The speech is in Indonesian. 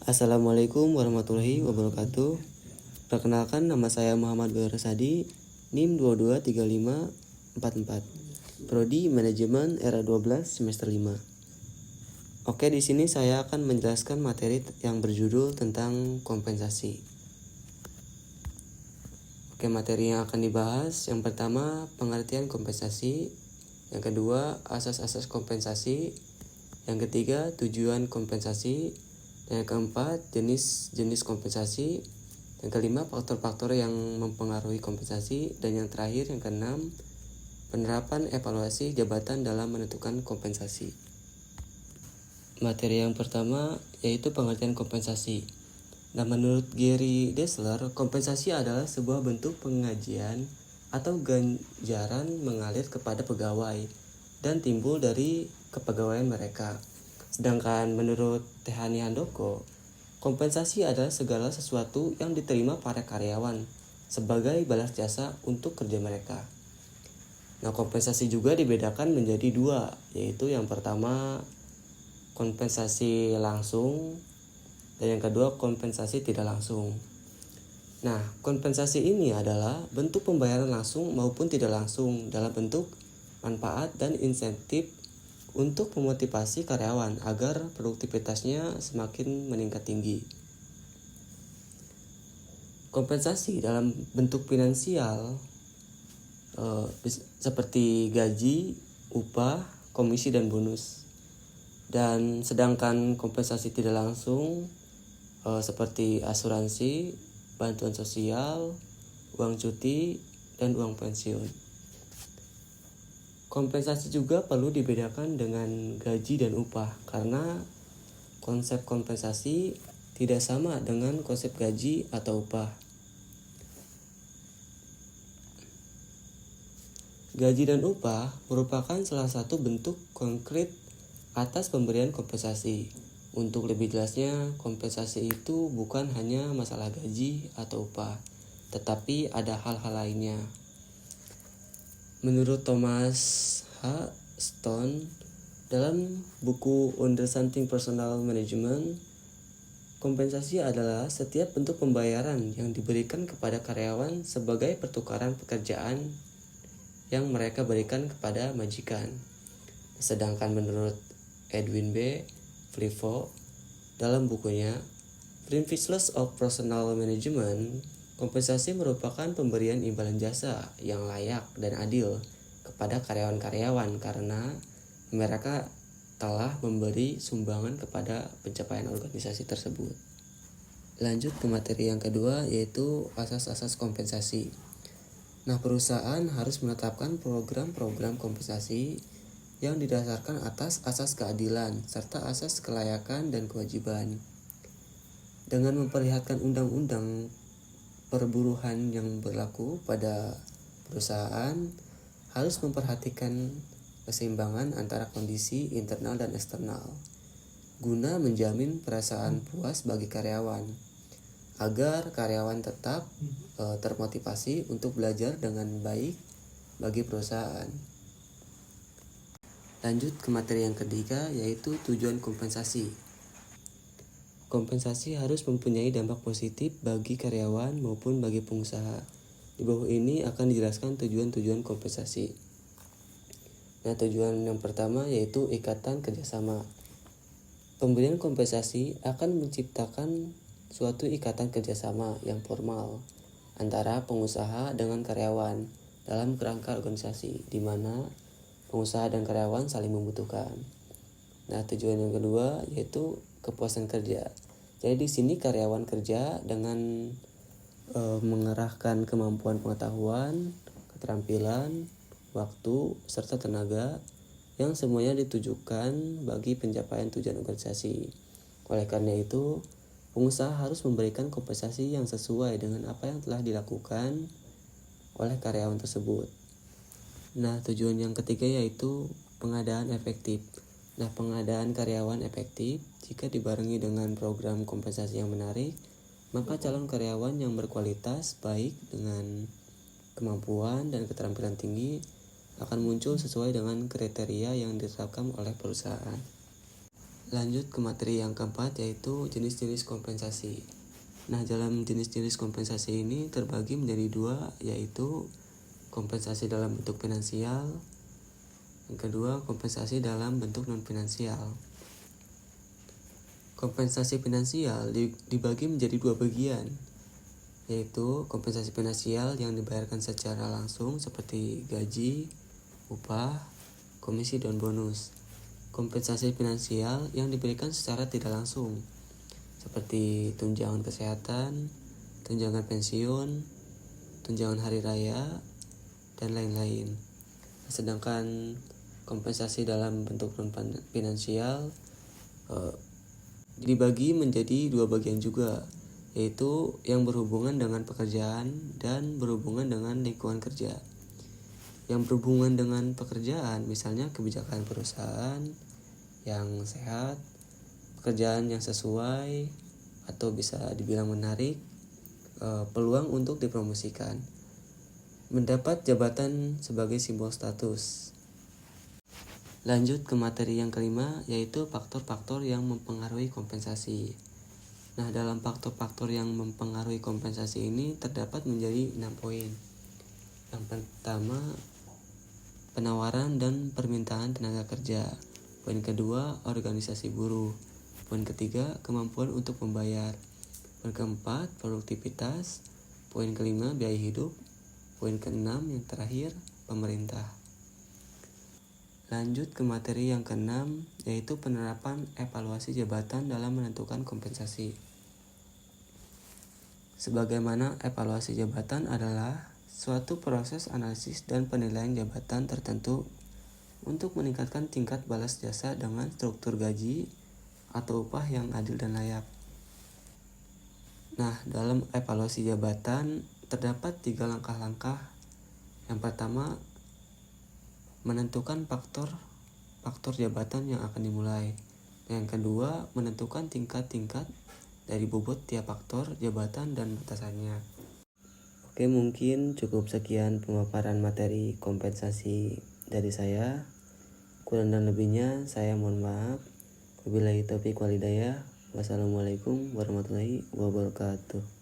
Assalamualaikum warahmatullahi wabarakatuh. Perkenalkan, nama saya Muhammad Bersadi, NIM 223544, Prodi Manajemen era 12 semester 5. Oke, di sini saya akan menjelaskan materi yang berjudul tentang kompensasi. Oke, materi yang akan dibahas, yang pertama pengertian kompensasi, yang kedua asas-asas kompensasi, yang ketiga tujuan kompensasi, yang keempat jenis-jenis kompensasi, yang kelima faktor-faktor yang mempengaruhi kompensasi, dan yang terakhir yang keenam penerapan evaluasi jabatan dalam menentukan kompensasi. Materi yang pertama yaitu pengertian kompensasi. Nah, menurut Gary Dessler, kompensasi adalah sebuah bentuk pengajian atau ganjaran mengalir kepada pegawai dan timbul dari kepegawaian mereka. Sedangkan menurut Tehani Handoko, kompensasi adalah segala sesuatu yang diterima para karyawan sebagai balas jasa untuk kerja mereka. Nah, kompensasi juga dibedakan menjadi dua, yaitu yang pertama kompensasi langsung dan yang kedua kompensasi tidak langsung. Nah, kompensasi ini adalah bentuk pembayaran langsung maupun tidak langsung dalam bentuk manfaat dan insentif untuk memotivasi karyawan agar produktivitasnya semakin meningkat tinggi. Kompensasi dalam bentuk finansial seperti gaji, upah, komisi, dan bonus. Dan sedangkan kompensasi tidak langsung seperti asuransi, bantuan sosial, uang cuti, dan uang pensiun. Kompensasi juga perlu dibedakan dengan gaji dan upah karena konsep kompensasi tidak sama dengan konsep gaji atau upah. Gaji dan upah merupakan salah satu bentuk konkret atas pemberian kompensasi. Untuk lebih jelasnya, kompensasi itu bukan hanya masalah gaji atau upah, tetapi ada hal-hal lainnya. Menurut Thomas H. Stone dalam buku Understanding Personal Management, kompensasi adalah setiap bentuk pembayaran yang diberikan kepada karyawan sebagai pertukaran pekerjaan yang mereka berikan kepada majikan. Sedangkan menurut Edwin B. Flivo dalam bukunya Principles of Personal Management, kompensasi merupakan pemberian imbalan jasa yang layak dan adil kepada karyawan-karyawan karena mereka telah memberi sumbangan kepada pencapaian organisasi tersebut. Lanjut ke materi yang kedua yaitu asas-asas kompensasi. Nah, perusahaan harus menetapkan program-program kompensasi yang didasarkan atas asas keadilan serta asas kelayakan dan kewajiban. Dengan memperlihatkan undang-undang perburuhan yang berlaku pada perusahaan, harus memperhatikan keseimbangan antara kondisi internal dan eksternal guna menjamin perasaan puas bagi karyawan agar karyawan tetap termotivasi untuk belajar dengan baik bagi perusahaan. Lanjut ke materi yang ketiga yaitu tujuan kompensasi. Kompensasi harus mempunyai dampak positif bagi karyawan maupun bagi pengusaha. Di bawah ini akan dijelaskan tujuan-tujuan kompensasi. Nah, tujuan yang pertama yaitu ikatan kerjasama. Pemberian kompensasi akan menciptakan suatu ikatan kerjasama yang formal antara pengusaha dengan karyawan dalam kerangka organisasi, di mana pengusaha dan karyawan saling membutuhkan. Nah, tujuan yang kedua yaitu kepuasan kerja. Jadi di sini karyawan kerja dengan mengerahkan kemampuan pengetahuan, keterampilan, waktu, serta tenaga yang semuanya ditujukan bagi pencapaian tujuan organisasi. Oleh karena itu, pengusaha harus memberikan kompensasi yang sesuai dengan apa yang telah dilakukan oleh karyawan tersebut. Nah, tujuan yang ketiga yaitu pengadaan efektif. Nah, pengadaan karyawan efektif jika dibarengi dengan program kompensasi yang menarik, maka calon karyawan yang berkualitas baik dengan kemampuan dan keterampilan tinggi akan muncul sesuai dengan kriteria yang ditetapkan oleh perusahaan. Lanjut ke materi yang keempat, yaitu jenis-jenis kompensasi. Nah, dalam jenis-jenis kompensasi ini terbagi menjadi dua, yaitu kompensasi dalam bentuk finansial, yang kedua kompensasi dalam bentuk non-finansial. Kompensasi finansial dibagi menjadi dua bagian, yaitu kompensasi finansial yang dibayarkan secara langsung seperti gaji, upah, komisi, dan bonus. Kompensasi finansial yang diberikan secara tidak langsung seperti tunjangan kesehatan, tunjangan pensiun, tunjangan hari raya, dan lain-lain. Sedangkan kompensasi dalam bentuk non-finansial dibagi menjadi dua bagian juga, yaitu yang berhubungan dengan pekerjaan dan berhubungan dengan lingkungan kerja. Yang berhubungan dengan pekerjaan, misalnya kebijakan perusahaan yang sehat, pekerjaan yang sesuai atau bisa dibilang menarik, peluang untuk dipromosikan, mendapat jabatan sebagai simbol status. Lanjut ke materi yang kelima, yaitu faktor-faktor yang mempengaruhi kompensasi. Nah, dalam faktor-faktor yang mempengaruhi kompensasi ini terdapat menjadi 6 poin. Yang pertama, penawaran dan permintaan tenaga kerja. Poin kedua, organisasi buruh. Poin ketiga, kemampuan untuk membayar. Poin keempat, produktivitas. Poin kelima, biaya hidup. Poin keenam yang terakhir, pemerintah. Lanjut ke materi yang keenam, yaitu penerapan evaluasi jabatan dalam menentukan kompensasi. Sebagaimana evaluasi jabatan adalah suatu proses analisis dan penilaian jabatan tertentu untuk meningkatkan tingkat balas jasa dengan struktur gaji atau upah yang adil dan layak. Nah, dalam evaluasi jabatan terdapat 3 langkah-langkah. Yang pertama, menentukan faktor jabatan yang akan dimulai. Yang kedua, menentukan tingkat-tingkat dari bobot tiap faktor jabatan dan batasannya. Oke, mungkin cukup sekian pemaparan materi kompensasi dari saya. Kurang dan lebihnya saya mohon maaf. Wabillahi taufiq wal hidayah. Wassalamualaikum warahmatullahi wabarakatuh.